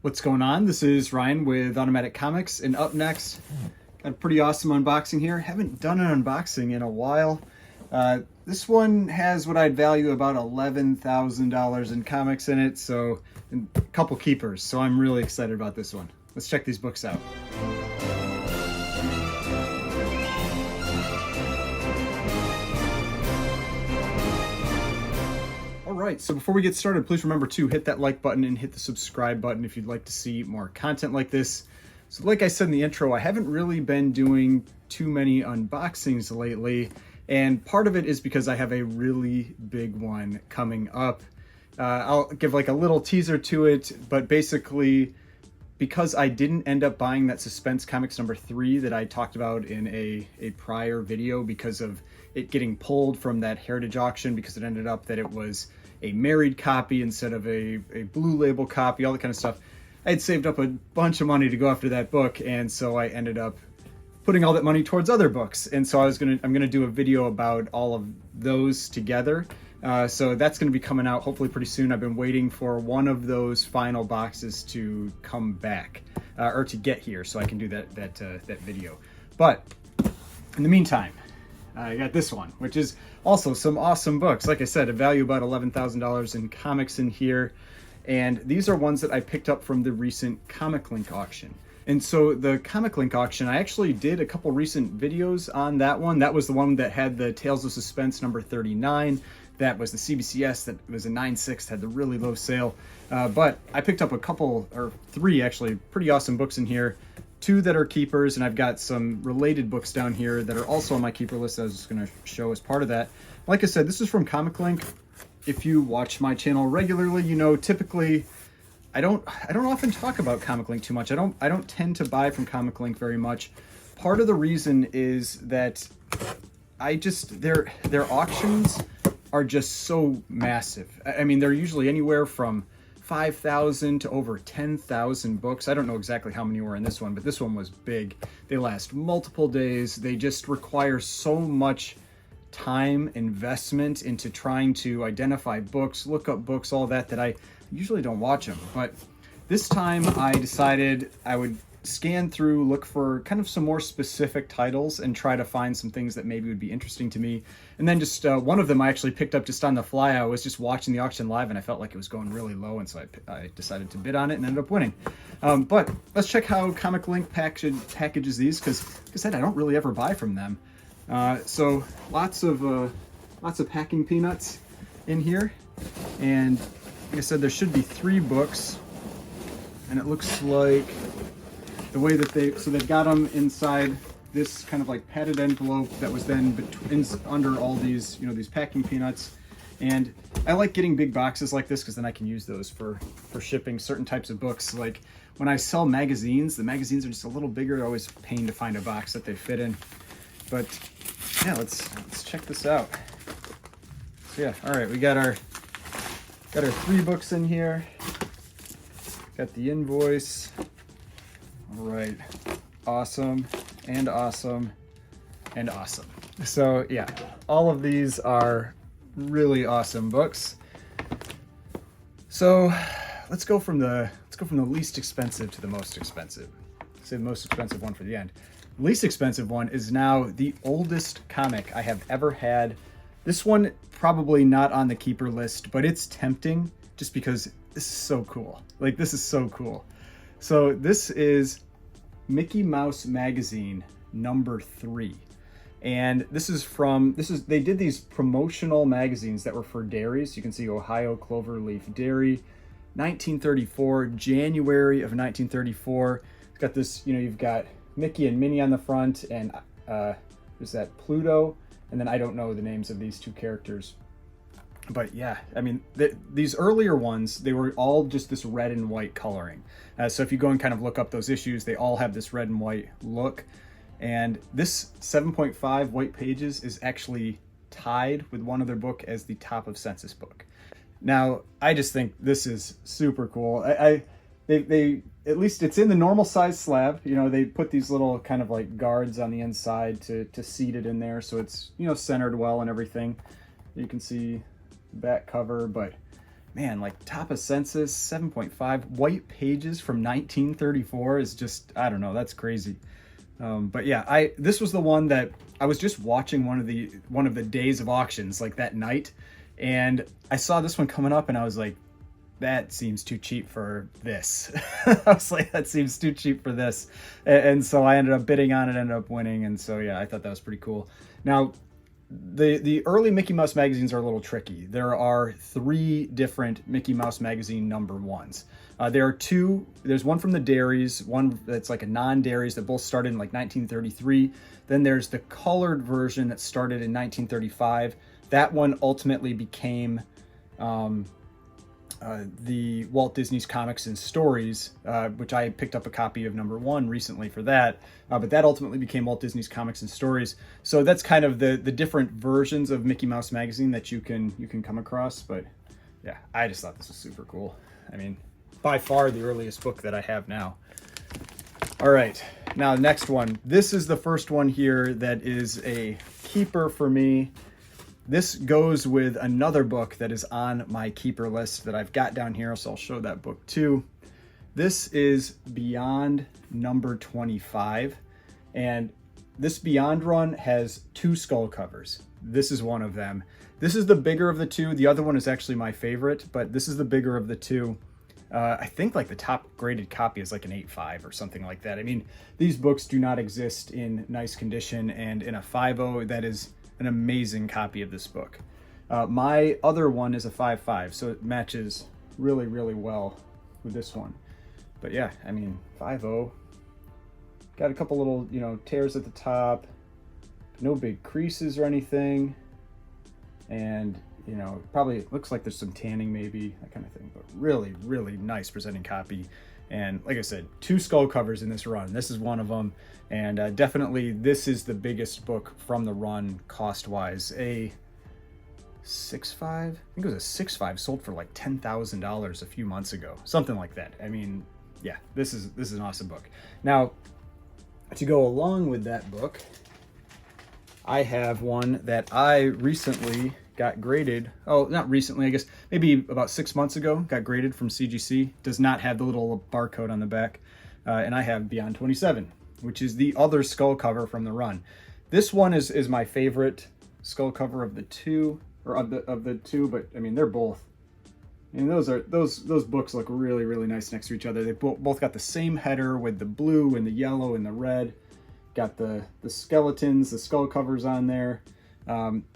What's going on? This is Ryan with Automatic Comics, and up next, got a pretty awesome unboxing here. Haven't done an unboxing in a while. This one has what I'd value about $11,000 in comics in it, so a couple keepers. So I'm really excited about this one. Let's check these books out. Alright, so before we get started, please remember to hit that like button and hit the subscribe button if you'd like to see more content like this. So like I said in the intro, I haven't really been doing too many unboxings lately, and part of it is because I have a really big one coming up. I'll give like a little teaser to it, but basically, because I didn't end up buying that Suspense Comics number 3 that I talked about in a prior video because of it getting pulled from that Heritage auction, because it ended up that it was a married copy instead of a blue label copy, all that kind of stuff. I had saved up a bunch of money to go after that book, and so I ended up putting all that money towards other books. And so I'm gonna do a video about all of those together. So that's gonna be coming out hopefully pretty soon. I've been waiting for one of those final boxes to come back or to get here, so I can do that video. But in the meantime, I got this one, which is also some awesome books. Like I said, a value about $11,000 in comics in here. And these are ones that I picked up from the recent Comic Link auction. And so the Comic Link auction, I actually did a couple recent videos on that one. That was the one that had the Tales of Suspense number 39. That was the CBCS, that was a 9/6, had the really low sale. But I picked up a couple, or 3 actually, pretty awesome books in here. 2 that are keepers, and I've got some related books down here that are also on my keeper list that I was just going to show as part of that. Like I said, this is from Comic Link. If you watch my channel regularly, you know typically I don't often talk about Comic Link too much. I don't tend to buy from Comic Link very much. Part of the reason is that their auctions are just so massive. I mean, they're usually anywhere from 5,000 to over 10,000 books. I don't know exactly how many were in this one, but this one was big. They last multiple days. They just require so much time investment into trying to identify books, look up books, all that I usually don't watch them. But this time I decided I would scan through, look for kind of some more specific titles and try to find some things that maybe would be interesting to me. And then just one of them I actually picked up just on the fly. I was just watching the auction live and I felt like it was going really low, and so I decided to bid on it and ended up winning. But let's check how Comic Link packages these, because like I said, I don't really ever buy from them. So lots of packing peanuts in here, and like I said, there should be 3 books, and it looks like the way that they've got them inside this kind of like padded envelope that was then under all these, these packing peanuts. And I like getting big boxes like this because then I can use those for shipping certain types of books. Like when I sell magazines, the magazines are just a little bigger. They're always a pain to find a box that they fit in. But yeah, let's check this out. So yeah, all right, we got our 3 books in here. Got the invoice. All right, awesome and awesome and awesome. So yeah, all of these are really awesome books. So let's go from the least expensive to the most expensive. Save the most expensive one for the end. The least expensive one is now the oldest comic I have ever had. This one probably not on the keeper list, but it's tempting just because this is so cool. Like, this is so cool. So this is Mickey Mouse Magazine number 3. And they did these promotional magazines that were for dairies. You can see Ohio Cloverleaf Dairy, 1934, January of 1934. It's got this, you've got Mickey and Minnie on the front, and there's that Pluto, and then I don't know the names of these 2 characters. But yeah, I mean, these earlier ones, they were all just this red and white coloring. So if you go and kind of look up those issues, they all have this red and white look. And this 7.5 white pages is actually tied with one other book as the top of census book. Now, I just think this is super cool. They at least it's in the normal size slab. They put these little kind of like guards on the inside to seat it in there, so it's centered well and everything. You can see back cover, but man, like top of census, 7.5. White pages from 1934 is just, I don't know, that's crazy. But yeah, this was the one that I was just watching one of the days of auctions, like that night, and I saw this one coming up and I was like, that seems too cheap for this. I was like, that seems too cheap for this. And so I ended up bidding on it, ended up winning. And so, yeah, I thought that was pretty cool. Now, the early Mickey Mouse magazines are a little tricky. There are 3 different Mickey Mouse magazine number 1s. There are 2. There's one from the dairies, one that's like a non-dairies that both started in like 1933. Then there's the colored version that started in 1935. That one ultimately became the Walt Disney's Comics and Stories, which I picked up a copy of number 1 recently for that, but that ultimately became Walt Disney's Comics and Stories. So that's kind of the different versions of Mickey Mouse magazine that you can come across. But yeah, I just thought this was super cool. I mean, by far the earliest book that I have now. All right, now next one. This is the first one here that is a keeper for me. This goes with another book that is on my keeper list that I've got down here, so I'll show that book too. This is Beyond number 25, and this Beyond run has 2 skull covers. This is one of them. This is the bigger of the 2. The other one is actually my favorite, but this is the bigger of the 2. I think like the top graded copy is like an 8.5 or something like that. I mean, these books do not exist in nice condition, and in a 5.0, that is an amazing copy of this book. My other one is a 5.5, so it matches really, really well with this one. But yeah, I mean, 5.0, got a couple little, tears at the top, no big creases or anything, and probably looks like there's some tanning maybe, that kind of thing, but really, really nice presenting copy. And like I said, 2 skull covers in this run. This is one of them, and definitely this is the biggest book from the run cost-wise. A 6.5, I think it was a 6.5, sold for like $10,000 a few months ago, something like that. I mean, yeah, this is an awesome book. Now, to go along with that book, I have one that I recently got graded. Oh, not recently, I guess maybe about 6 months ago, got graded from CGC. Does not have the little barcode on the back. And I have Beyond 27, which is the other skull cover from the run. This one is my favorite skull cover of the 2, or of the 2, but I mean, they're both. And those books look really, really nice next to each other. They both got the same header with the blue and the yellow and the red. Got the skeletons, the skull covers on there.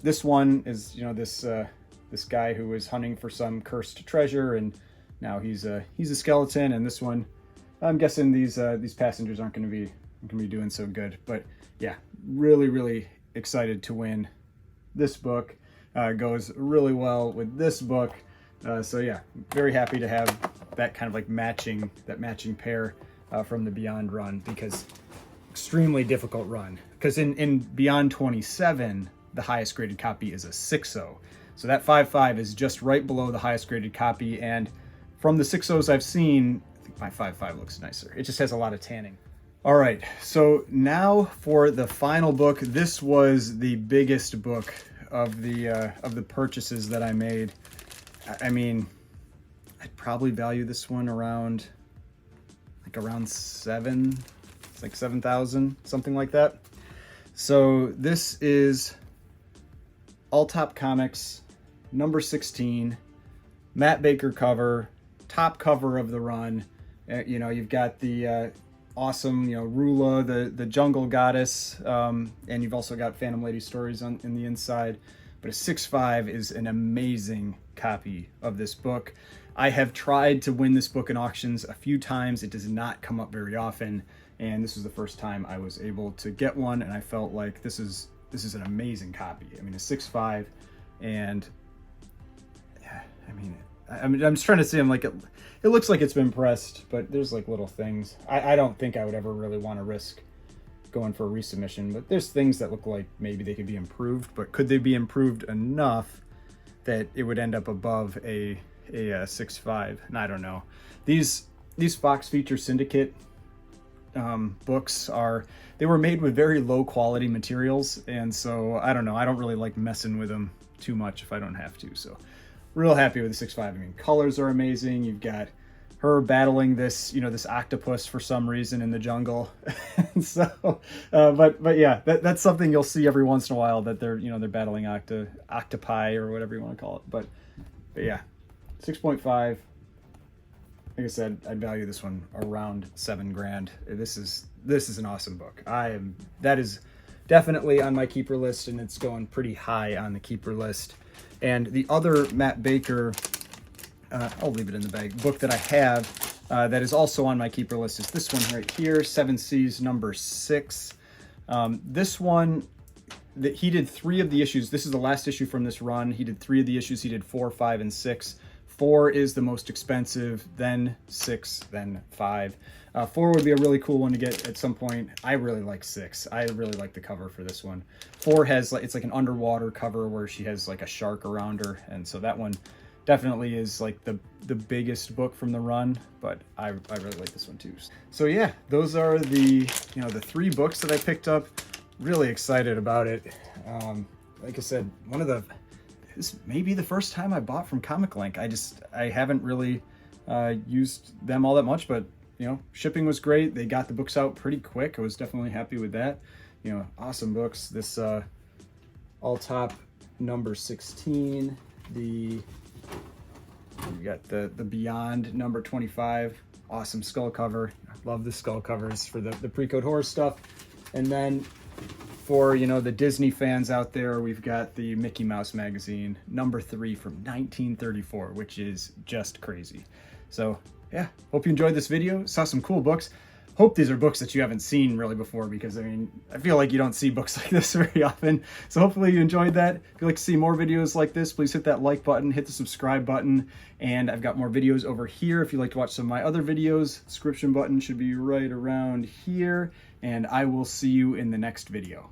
This one is, this guy who was hunting for some cursed treasure, and now he's a skeleton. And this one, I'm guessing these passengers aren't going to be doing so good. But yeah, really, really excited to win this book. Goes really well with this book. So yeah, very happy to have that kind of like matching pair from the Beyond run, because extremely difficult run. Because in Beyond 27, the highest graded copy is a 6.0. So that 5.5 is just right below the highest graded copy. And from the 6.0s I've seen, I think my 5.5 looks nicer. It just has a lot of tanning. All right, so now for the final book. This was the biggest book of the purchases that I made. I mean, I'd probably value this one around 7. It's like 7,000, something like that. So this is automatic.comics, number 16, Matt Baker cover, top cover of the run. You've got the awesome, Rula, the jungle goddess, and you've also got Phantom Lady stories in the inside. But a 6.5 is an amazing copy of this book. I have tried to win this book in auctions a few times. It does not come up very often, and this was the first time I was able to get one, and I felt like this is an amazing copy. I mean, a 6.5, and yeah, I'm just trying to see. I'm like, it looks like it's been pressed, but there's like little things. I don't think I would ever really want to risk going for a resubmission, but there's things that look like maybe they could be improved, but could they be improved enough that it would end up above a 6.5? And I don't know. These Fox Feature Syndicate books they were made with very low quality materials, and so I don't know. I don't really like messing with them too much if I don't have to. So real happy with the 6.5. I mean, colors are amazing. You've got her battling this, you know, this octopus for some reason in the jungle. And so, but yeah, that's something you'll see every once in a while, that they're, you know, they're battling octopi or whatever you want to call it. But yeah, 6.5. Like I said, I'd value this one around $7,000. This is an awesome book. That is definitely on my keeper list, and it's going pretty high on the keeper list. And the other Matt Baker, I'll leave it in the bag, book that I have that is also on my keeper list is this one right here, 7 Seas number 6. This one, he did 3 of the issues. This is the last issue from this run. He did 3 of the issues. He did 4, 5, and 6. 4 is the most expensive, then 6, then 5. 4 would be a really cool one to get at some point. I really like 6. I really like the cover for this one. 4 has, like, it's like an underwater cover where she has like a shark around her, and so that one definitely is like the biggest book from the run, but I really like this one too. So yeah, those are the, you know, the 3 books that I picked up. Really excited about it. Like I said, this may be the first time I bought from Comic Link. I haven't really used them all that much, but you know, shipping was great. They got the books out pretty quick. I was definitely happy with that. You know, awesome books. This All Top number 16, we got the Beyond number 25, awesome skull cover. I love the skull covers for the pre-code horror stuff. And then for, you know, the Disney fans out there, we've got the Mickey Mouse magazine number 3 from 1934, which is just crazy. So yeah, hope you enjoyed this video. Saw some cool books. Hope these are books that you haven't seen really before, because I mean, I feel like you don't see books like this very often. So hopefully you enjoyed that. If you'd like to see more videos like this, please hit that like button, hit the subscribe button, and I've got more videos over here. If you'd like to watch some of my other videos, description button should be right around here, and I will see you in the next video.